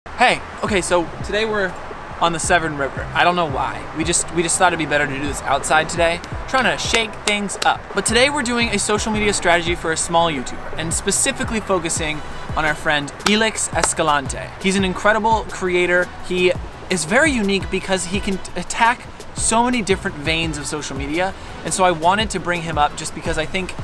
Hey, okay, so today we're on the Severn River. I don't know why. We just thought it'd be better to do this outside today, trying to shake things up. But today we're doing a social media strategy for a small YouTuber, and specifically focusing on our friend Elix Escalante. He's an incredible creator. He is very unique because he can attack so many different veins of social media, and so I wanted to bring him up just because I think,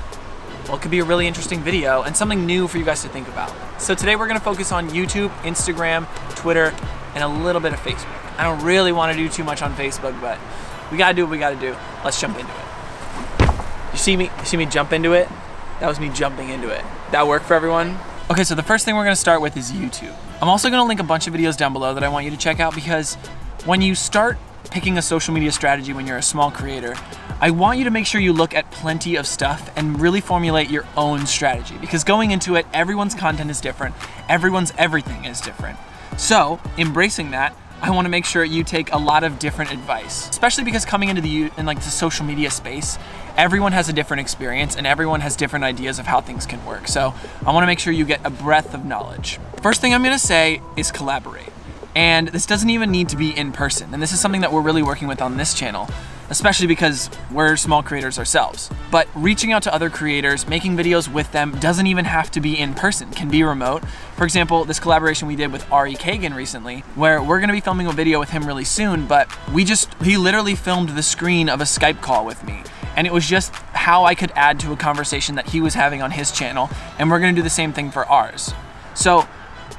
well, it could be a really interesting video and something new for you guys to think about. So today we're gonna focus on YouTube, Instagram, Twitter, and a little bit of Facebook. I don't really wanna do too much on Facebook, but we gotta do what we gotta do. Let's jump into it. You see me jump into it? That was me jumping into it. That work for everyone? Okay, so the first thing we're gonna start with is YouTube. I'm also gonna link a bunch of videos down below that I want you to check out, because when you start picking a social media strategy when you're a small creator, I want you to make sure you look at plenty of stuff and really formulate your own strategy, because going into it, everyone's content is different, everyone's everything is different. So, embracing that, I want to make sure you take a lot of different advice, especially because coming into the social media space, everyone has a different experience and everyone has different ideas of how things can work. So, I want to make sure you get a breadth of knowledge. First thing I'm going to say is collaborate. And this doesn't even need to be in person. And this is something that we're really working with on this channel, especially because we're small creators ourselves. But reaching out to other creators, making videos with them doesn't even have to be in person, can be remote. For example, this collaboration we did with Ari Kagan recently, where we're gonna be filming a video with him really soon, but he literally filmed the screen of a Skype call with me. And it was just how I could add to a conversation that he was having on his channel, and we're gonna do the same thing for ours. So,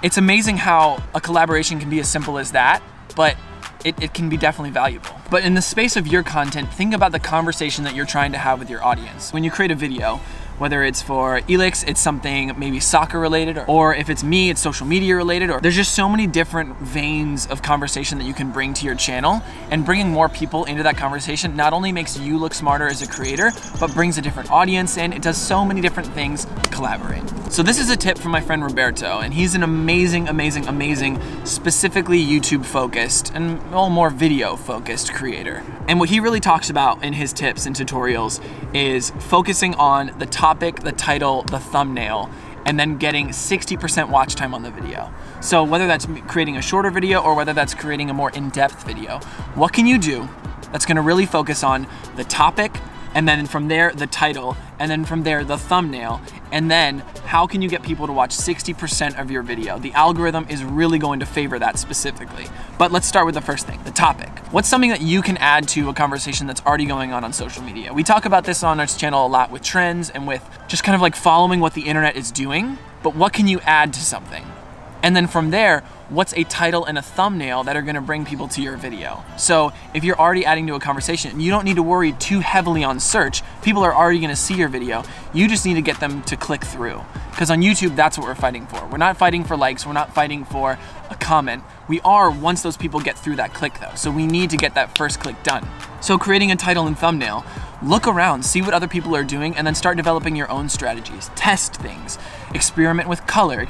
it's amazing how a collaboration can be as simple as that, but it can be definitely valuable. But in the space of your content, think about the conversation that you're trying to have with your audience. When you create a video, whether it's for Elix, it's something maybe soccer related, or if it's me, it's social media related, or there's just so many different veins of conversation that you can bring to your channel, and bringing more people into that conversation not only makes you look smarter as a creator, but brings a different audience in. It does so many different things. Collaborate. So this is a tip from my friend Roberto, and he's an amazing, specifically YouTube focused and more video focused creator. And what he really talks about in his tips and tutorials is focusing on the topic, the title, the thumbnail, and then getting 60% watch time on the video. So whether that's creating a shorter video or whether that's creating a more in-depth video, what can you do that's gonna really focus on the topic, and then from there, the title, and then from there, the thumbnail, and then how can you get people to watch 60% of your video? The algorithm is really going to favor that specifically. But let's start with the first thing, the topic. What's something that you can add to a conversation that's already going on social media? We talk about this on our channel a lot with trends and with just kind of like following what the internet is doing, but what can you add to something? And then from there, what's a title and a thumbnail that are gonna bring people to your video? So if you're already adding to a conversation, you don't need to worry too heavily on search. People are already gonna see your video. You just need to get them to click through. Because on YouTube, that's what we're fighting for. We're not fighting for likes, we're not fighting for a comment. We are once those people get through that click though. So we need to get that first click done. So creating a title and thumbnail, look around, see what other people are doing, and then start developing your own strategies. Test things. Experiment with color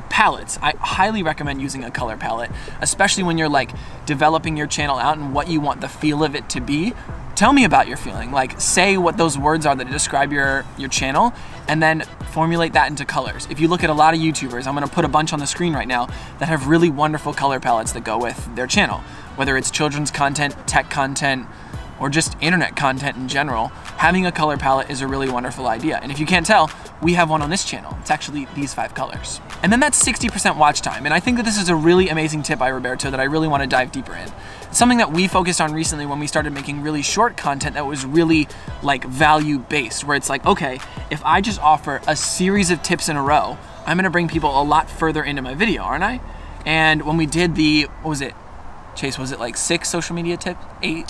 palettes. I highly recommend using a color palette, especially when you're like developing your channel out and what you want the feel of it to be. Tell me about your feeling. Like, say what those words are that describe your channel, and then formulate that into colors. If you look at a lot of YouTubers, I'm gonna put a bunch on the screen right now that have really wonderful color palettes that go with their channel. Whether it's children's content, tech content, or just internet content in general, having a color palette is a really wonderful idea. And if you can't tell, we have one on this channel. It's actually these 5 colors. And then that's 60% watch time. And I think that this is a really amazing tip by Roberto that I really want to dive deeper in. It's something that we focused on recently when we started making really short content that was really like value based, where it's like, okay, if I just offer a series of tips in a row, I'm gonna bring people a lot further into my video, aren't I? And when we did the, what was it? Chase, was it like 6 social media tips? 8?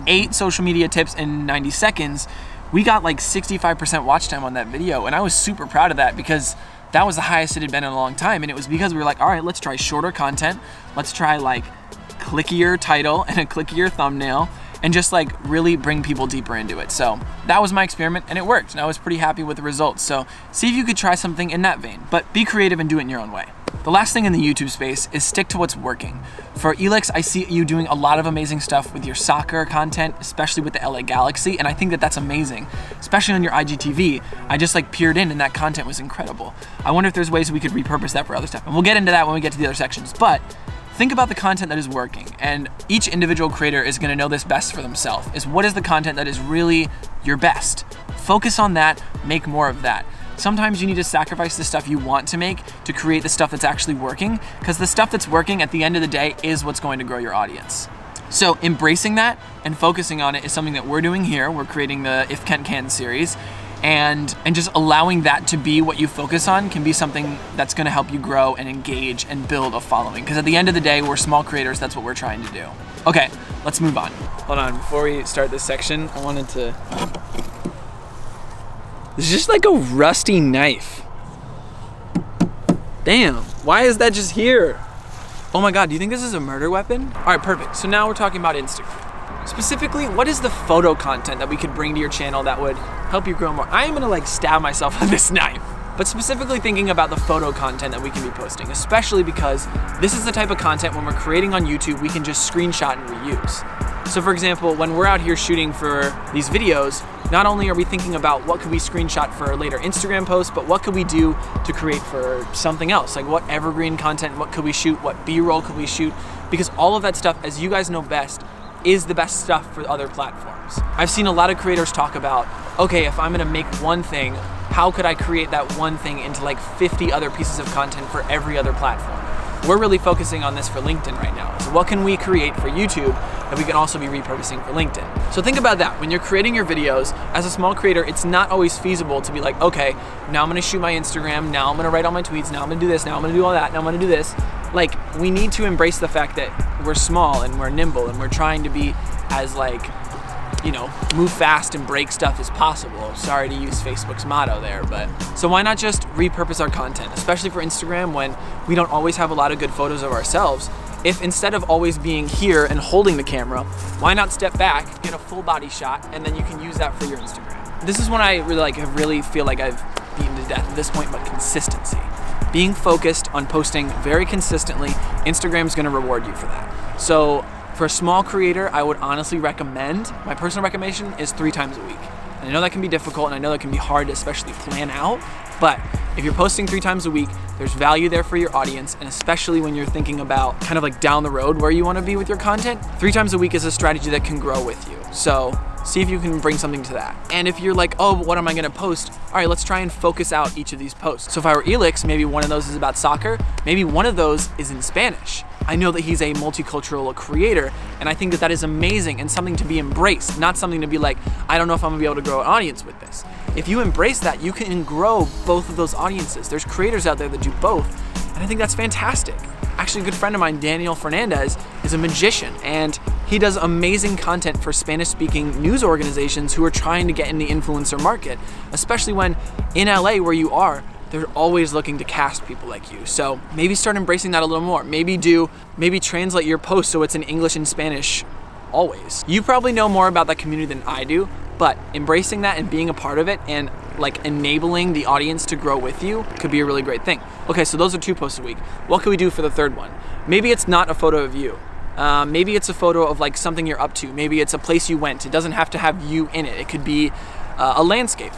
8 social media tips in 90 seconds. We got like 65% watch time on that video, and I was super proud of that because that was the highest it had been in a long time. And it was because we were like, all right, let's try shorter content. Let's try like clickier title and a clickier thumbnail, and just like really bring people deeper into it. So that was my experiment, and it worked, and I was pretty happy with the results. So see if you could try something in that vein, but be creative and do it in your own way. The last thing in the YouTube space is stick to what's working. For Elix, I see you doing a lot of amazing stuff with your soccer content, especially with the LA Galaxy, and I think that that's amazing, especially on your IGTV. I just like peered in and that content was incredible. I wonder if there's ways we could repurpose that for other stuff, and we'll get into that when we get to the other sections, but think about the content that is working, and each individual creator is gonna know this best for themselves, is what is the content that is really your best. Focus on that, make more of that. Sometimes you need to sacrifice the stuff you want to make to create the stuff that's actually working, because the stuff that's working at the end of the day is what's going to grow your audience. So embracing that and focusing on it is something that we're doing here. We're creating the If Kent Can series, and just allowing that to be what you focus on can be something that's gonna help you grow and engage and build a following. Because at the end of the day, we're small creators, that's what we're trying to do. Okay, let's move on. Hold on, before we start this section, I wanted to... It's just like a rusty knife. Damn, why is that just here? Oh my God, do you think this is a murder weapon? All right, perfect. So now we're talking about Instagram. Specifically, what is the photo content that we could bring to your channel that would help you grow more? I am gonna like stab myself with this knife. But specifically thinking about the photo content that we can be posting, especially because this is the type of content when we're creating on YouTube, we can just screenshot and reuse. So for example, when we're out here shooting for these videos, not only are we thinking about what could we screenshot for a later Instagram post, but what could we do to create for something else? Like what evergreen content, what could we shoot, what B-roll could we shoot? Because all of that stuff, as you guys know best, is the best stuff for other platforms. I've seen a lot of creators talk about, okay, if I'm gonna make one thing, how could I create that one thing into like 50 other pieces of content for every other platform? We're really focusing on this for LinkedIn right now. So what can we create for YouTube that we can also be repurposing for LinkedIn? So think about that. When you're creating your videos, as a small creator, it's not always feasible to be like, okay, now I'm gonna shoot my Instagram, now I'm gonna write all my tweets, now I'm gonna do this, now I'm gonna do all that, now I'm gonna do this. Like, we need to embrace the fact that we're small and we're nimble and we're trying to be as like, you know, move fast and break stuff as possible. Sorry to use Facebook's motto there, but so why not just repurpose our content, especially for Instagram when we don't always have a lot of good photos of ourselves. If instead of always being here and holding the camera, why not step back, get a full body shot, and then you can use that for your Instagram. This is when I really feel like I've beaten to death at this point, but consistency. Being focused on posting very consistently, Instagram's gonna reward you for that. So for a small creator, I would honestly recommend, my personal recommendation is 3 times a week. And I know that can be difficult and I know that can be hard to especially plan out, but if you're posting 3 times a week, there's value there for your audience, and especially when you're thinking about kind of like down the road where you wanna be with your content, 3 times a week is a strategy that can grow with you. So see if you can bring something to that. And if you're like, oh, but what am I gonna post? All right, let's try and focus out each of these posts. So if I were Elix, maybe one of those is about soccer, maybe one of those is in Spanish. I know that he's a multicultural creator, and I think that that is amazing and something to be embraced, not something to be like, I don't know if I'm gonna be able to grow an audience with this. If you embrace that, you can grow both of those audiences. There's creators out there that do both, and I think that's fantastic. Actually, a good friend of mine, Daniel Fernandez, is a magician, and he does amazing content for Spanish-speaking news organizations who are trying to get in the influencer market, especially when in LA where you are, they're always looking to cast people like you. So maybe start embracing that a little more. Maybe translate your post so it's in English and Spanish always. You probably know more about that community than I do, but embracing that and being a part of it and like enabling the audience to grow with you could be a really great thing. Okay, so those are 2 posts a week. What can we do for the 3rd one? Maybe it's not a photo of you. Maybe it's a photo of like something you're up to. Maybe it's a place you went. It doesn't have to have you in it. It could be a landscape.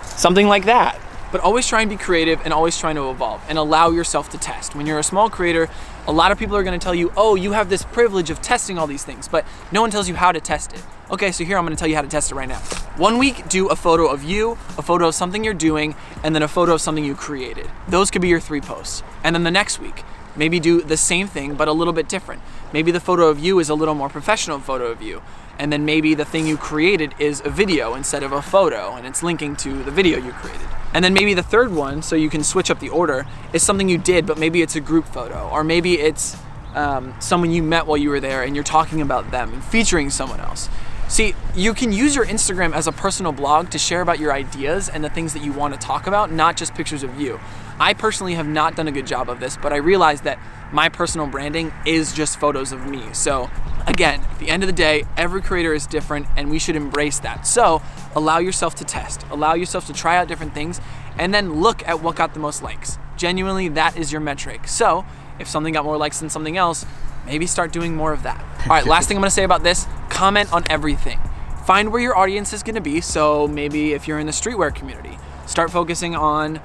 Something like that. But always try and be creative and always trying to evolve and allow yourself to test. When you're a small creator, a lot of people are gonna tell you, oh, you have this privilege of testing all these things, but no one tells you how to test it. Okay, so here I'm gonna tell you how to test it right now. 1 week, do a photo of you, a photo of something you're doing, and then a photo of something you created. Those could be your 3 posts. And then the next week, maybe do the same thing, but a little bit different. Maybe the photo of you is a little more professional photo of you. And then maybe the thing you created is a video instead of a photo, and it's linking to the video you created. And then maybe the 3rd one, so you can switch up the order, is something you did, but maybe it's a group photo, or maybe it's someone you met while you were there and you're talking about them and featuring someone else. See, you can use your Instagram as a personal blog to share about your ideas and the things that you want to talk about, not just pictures of you. I personally have not done a good job of this, but I realized that my personal branding is just photos of me. So again, at the end of the day, every creator is different and we should embrace that. So allow yourself to test, allow yourself to try out different things, and then look at what got the most likes. Genuinely, that is your metric. So if something got more likes than something else, maybe start doing more of that. All right, last thing I'm gonna say about this, comment on everything. Find where your audience is gonna be. So maybe if you're in the streetwear community, start focusing on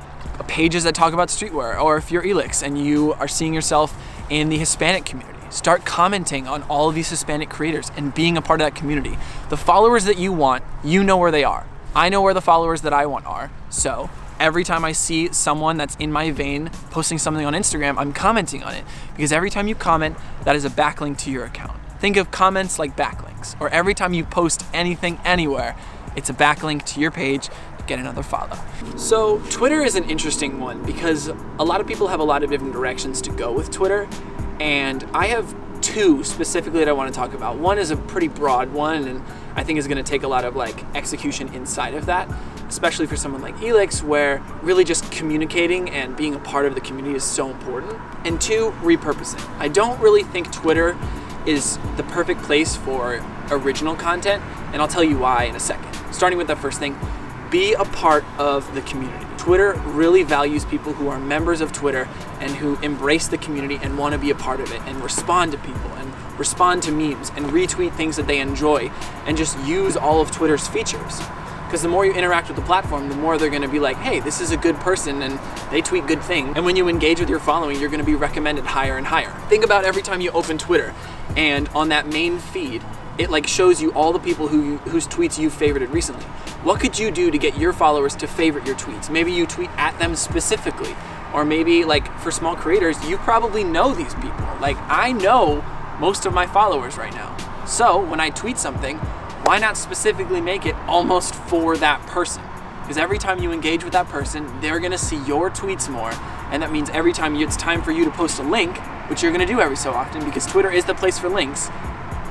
pages that talk about streetwear, or if you're Elix and you are seeing yourself in the Hispanic community, start commenting on all of these Hispanic creators and being a part of that community. The followers that you want, you know where they are. I know where the followers that I want are. So every time I see someone that's in my vein posting something on Instagram, I'm commenting on it, because every time you comment, that is a backlink to your account. Think of comments like backlinks, or every time you post anything anywhere, it's a backlink to your page to get another follow. So Twitter is an interesting one because a lot of people have a lot of different directions to go with Twitter, and I have two specifically that I want to talk about. One is a pretty broad one, and I think is going to take a lot of like execution inside of that, especially for someone like Elix, where really just communicating and being a part of the community is so important. And two, repurposing. I don't really think Twitter is the perfect place for original content, and I'll tell you why in a second. Starting with the first thing, be a part of the community. Twitter really values people who are members of Twitter and who embrace the community and want to be a part of it and respond to people and respond to memes and retweet things that they enjoy and just use all of Twitter's features. Because the more you interact with the platform, the more they're going to be like, hey, this is a good person and they tweet good things. And when you engage with your following, you're going to be recommended higher and higher. Think about every time you open Twitter and on that main feed, it like shows you all the people whose tweets you favorited recently. What could you do to get your followers to favorite your tweets? Maybe you tweet at them specifically, or maybe like for small creators, you probably know these people. Like I know most of my followers right now. So when I tweet something, why not specifically make it almost for that person? Because every time you engage with that person, they're gonna see your tweets more, and that means every time it's time for you to post a link, which you're gonna do every so often because Twitter is the place for links,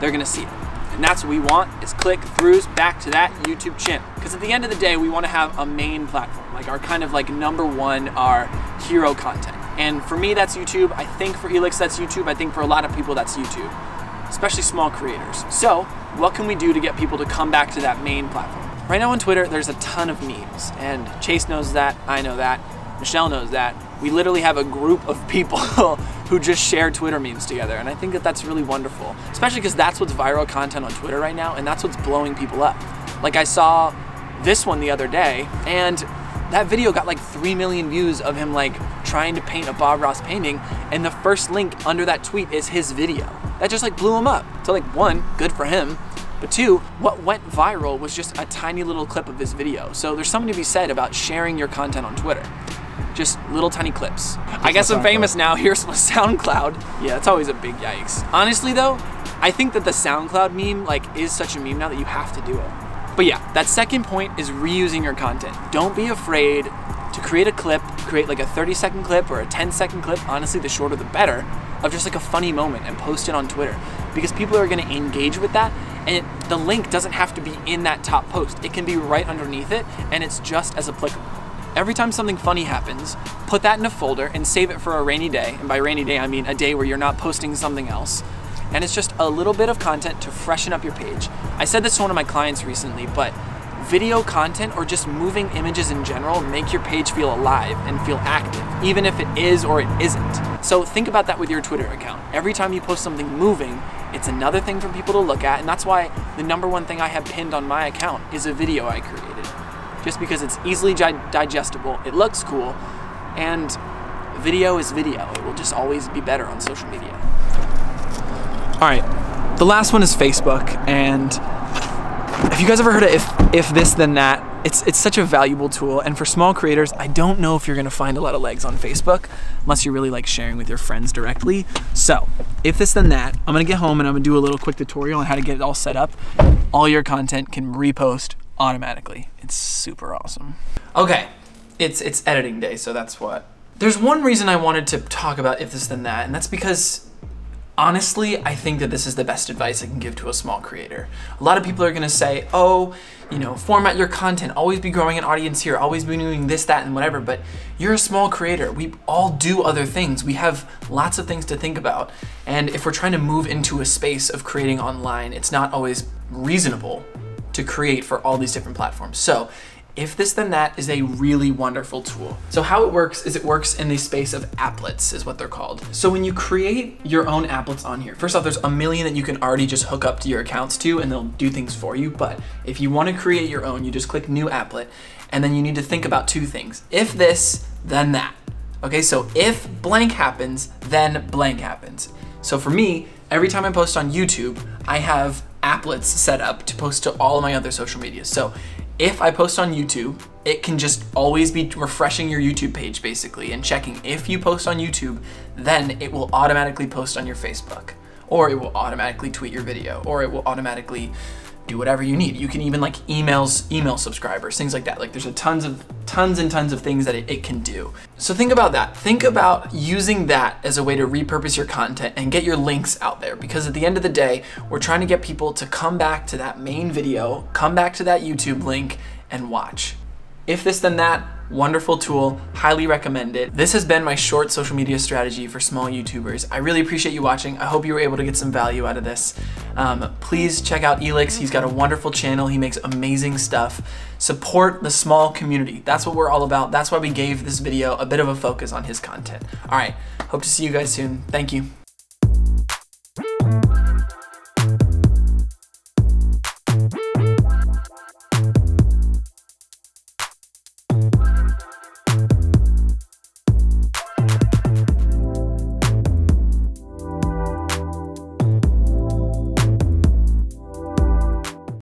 they're gonna see it. And that's what we want, is click-throughs back to that YouTube channel. Because at the end of the day, we want to have a main platform, like our kind of like number one, our hero content. And for me, that's YouTube. I think for Elix, that's YouTube. I think for a lot of people, that's YouTube, especially small creators. So what can we do to get people to come back to that main platform? Right now on Twitter, there's a ton of memes, and Chase knows that, I know that, Michelle knows that. We literally have a group of people who just share Twitter memes together, and I think that that's really wonderful, especially because that's what's viral content on Twitter right now, and that's what's blowing people up. Like I saw this one the other day, and that video got like 3 million views of him like trying to paint a Bob Ross painting, and the first link under that tweet is his video. That just like blew him up. So like one, good for him, but two, what went viral was just a tiny little clip of his video. So there's something to be said about sharing your content on Twitter. Just little tiny clips. I guess I'm famous now, here's my SoundCloud. Yeah, it's always a big yikes. Honestly though, I think that the SoundCloud meme like is such a meme now that you have to do it. But yeah, that second point is reusing your content. Don't be afraid to create a clip, create like a 30-second clip or a 10-second clip, honestly the shorter the better, of just like a funny moment and post it on Twitter. Because people are gonna engage with that, and the link doesn't have to be in that top post. It can be right underneath it, and it's just as applicable. Every time something funny happens, put that in a folder and save it for a rainy day. And by rainy day, I mean a day where you're not posting something else. And it's just a little bit of content to freshen up your page. I said this to one of my clients recently, but video content or just moving images in general make your page feel alive and feel active, even if it is or it isn't. So think about that with your Twitter account. Every time you post something moving, it's another thing for people to look at, and that's why the number one thing I have pinned on my account is a video I created. Just because it's easily digestible, it looks cool, and video is video. It will just always be better on social media. All right, the last one is Facebook, and have you guys ever heard of if this then that? It's such a valuable tool, and for small creators, I don't know if you're gonna find a lot of legs on Facebook unless you're really like sharing with your friends directly. So, if this then that, I'm gonna get home and I'm gonna do a little quick tutorial on how to get it all set up. All your content can repost automatically. It's super awesome. Okay, it's editing day, so that's what. There's one reason I wanted to talk about if this then that, and that's because honestly, I think that this is the best advice I can give to a small creator. A lot of people are gonna say, oh, you know, format your content, always be growing an audience here, always be doing this, that, and whatever, but you're a small creator. We all do other things. We have lots of things to think about. And if we're trying to move into a space of creating online, it's not always reasonable to create for all these different platforms. So If This Then That is a really wonderful tool. So how it works is it works in the space of applets is what they're called. So when you create your own applets on here, first off, there's a million that you can already just hook up to your accounts to and they'll do things for you. But if you want to create your own, you just click new applet and then you need to think about two things. If this, then that. Okay, so if blank happens, then blank happens. So for me, every time I post on YouTube, I have applets set up to post to all of my other social medias. So if I post on YouTube, it can just always be refreshing your YouTube page basically and checking if you post on YouTube, then it will automatically post on your Facebook, or it will automatically tweet your video, or it will automatically do whatever you need. You can even like email subscribers, things like that. Like there's tons and tons of things that it can do. So think about that. Think about using that as a way to repurpose your content and get your links out there, because at the end of the day, we're trying to get people to come back to that main video, come back to that YouTube link and watch. If This Then That, wonderful tool, highly recommend it. This has been my short social media strategy for small YouTubers. I really appreciate you watching. I hope you were able to get some value out of this. Please check out Elix. He's got a wonderful channel. He makes amazing stuff. Support the small community. That's what we're all about. That's why we gave this video a bit of a focus on his content. All right, hope to see you guys soon. Thank you.